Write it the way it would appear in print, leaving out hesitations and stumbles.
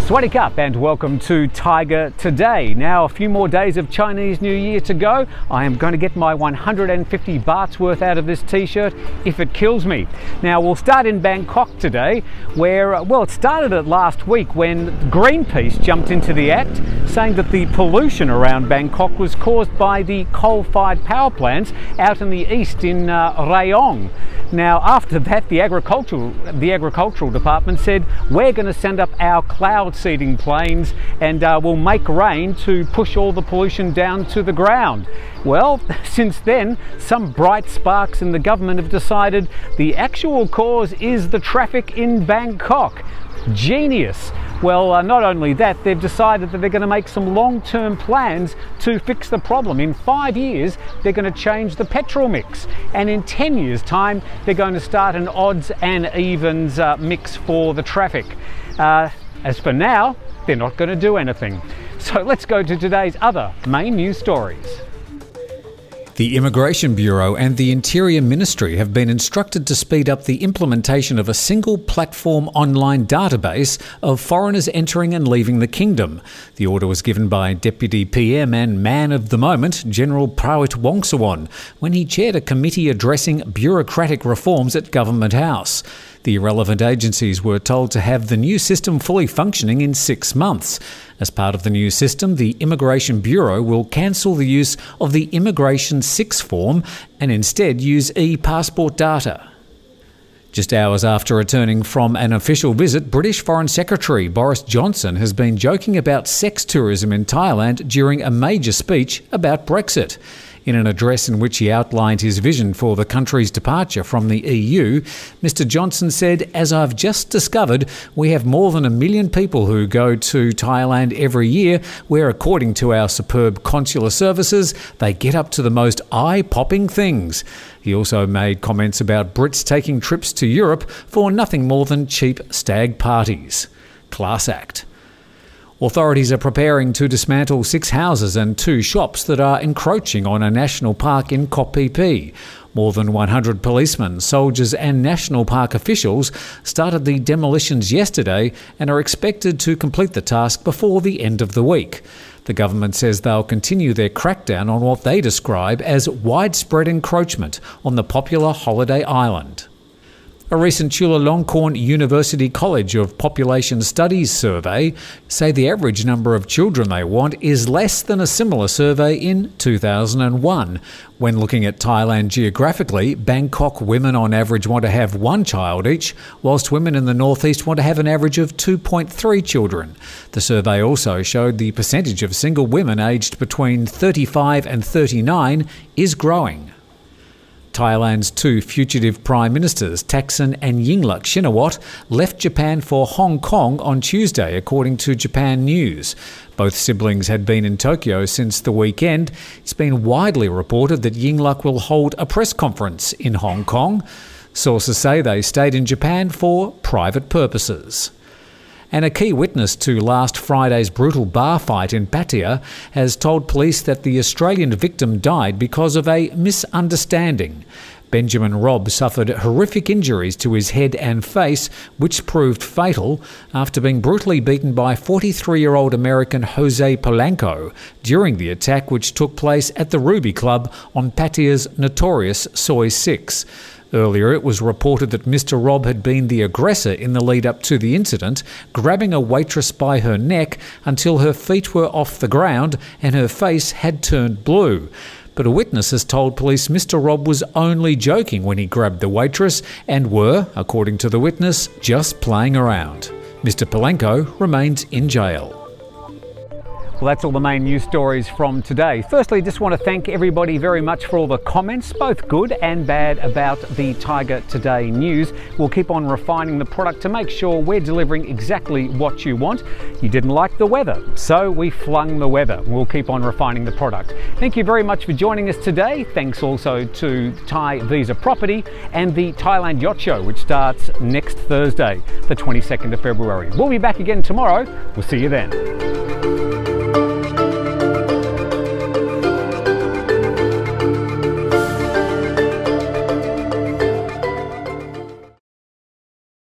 Swadee Cup and welcome to Thaiger Today. Now a few more days of Chinese New Year to go. I am going to get my 150 bahts worth out of this t-shirt if it kills me. Now we'll start in Bangkok today where, well, it started at last week when Greenpeace jumped into the act saying that the pollution around Bangkok was caused by the coal-fired power plants out in the east in Rayong. Now after that the agricultural department said we're going to send up our cloud seeding planes and we'll make rain to push all the pollution down to the ground. Well, since then some bright sparks in the government have decided the actual cause is the traffic in Bangkok. Genius. Well, not only that, they've decided that they're going to make some long-term plans to fix the problem. In 5 years, they're going to change the petrol mix. And in 10 years' time, they're going to start an odds and evens mix for the traffic. As for now, they're not going to do anything. So let's go to today's other main news stories. The Immigration Bureau and the Interior Ministry have been instructed to speed up the implementation of a single platform online database of foreigners entering and leaving the kingdom. The order was given by Deputy PM and man of the moment, General Prawit Wongsuwon, when he chaired a committee addressing bureaucratic reforms at Government House. The relevant agencies were told to have the new system fully functioning in 6 months. As part of the new system, the Immigration Bureau will cancel the use of the Immigration 6 form and instead use e-passport data. Just hours after returning from an official visit, British Foreign Secretary Boris Johnson has been joking about sex tourism in Thailand during a major speech about Brexit. In an address in which he outlined his vision for the country's departure from the EU, Mr Johnson said, "As I've just discovered, we have more than 1 million people who go to Thailand every year, where, according to our superb consular services, they get up to the most eye-popping things." He also made comments about Brits taking trips to Europe for nothing more than cheap stag parties. Class act. Authorities are preparing to dismantle 6 houses and 2 shops that are encroaching on a national park in Koh Phi Phi. More than 100 policemen, soldiers and national park officials started the demolitions yesterday and are expected to complete the task before the end of the week. The government says they'll continue their crackdown on what they describe as widespread encroachment on the popular holiday island. A recent Chulalongkorn University College of Population Studies survey say the average number of children they want is less than a similar survey in 2001. When looking at Thailand geographically, Bangkok women on average want to have 1 child each, whilst women in the northeast want to have an average of 2.3 children. The survey also showed the percentage of single women aged between 35 and 39 is growing. Thailand's 2 fugitive prime ministers, Thaksin and Yingluck, left Japan for Hong Kong on Tuesday, according to Japan News. Both siblings had been in Tokyo since the weekend. It's been widely reported that Yingluck will hold a press conference in Hong Kong. Sources say they stayed in Japan for private purposes. And a key witness to last Friday's brutal bar fight in Pattaya has told police that the Australian victim died because of a misunderstanding. Benjamin Robb suffered horrific injuries to his head and face, which proved fatal after being brutally beaten by 43-year-old American Jose Polanco during the attack which took place at the Ruby Club on Pattaya's notorious Soi 6. Earlier, it was reported that Mr Robb had been the aggressor in the lead-up to the incident, grabbing a waitress by her neck until her feet were off the ground and her face had turned blue. But a witness has told police Mr Robb was only joking when he grabbed the waitress and were, according to the witness, just playing around. Mr Polanco remains in jail. Well, that's all the main news stories from today. Firstly, just want to thank everybody very much for all the comments, both good and bad, about the Thaiger Today news. We'll keep on refining the product to make sure we're delivering exactly what you want. You didn't like the weather, so we flung the weather. We'll keep on refining the product. Thank you very much for joining us today. Thanks also to Thai Visa Property and the Thailand Yacht Show, which starts next Thursday, the 22nd of February. We'll be back again tomorrow. We'll see you then.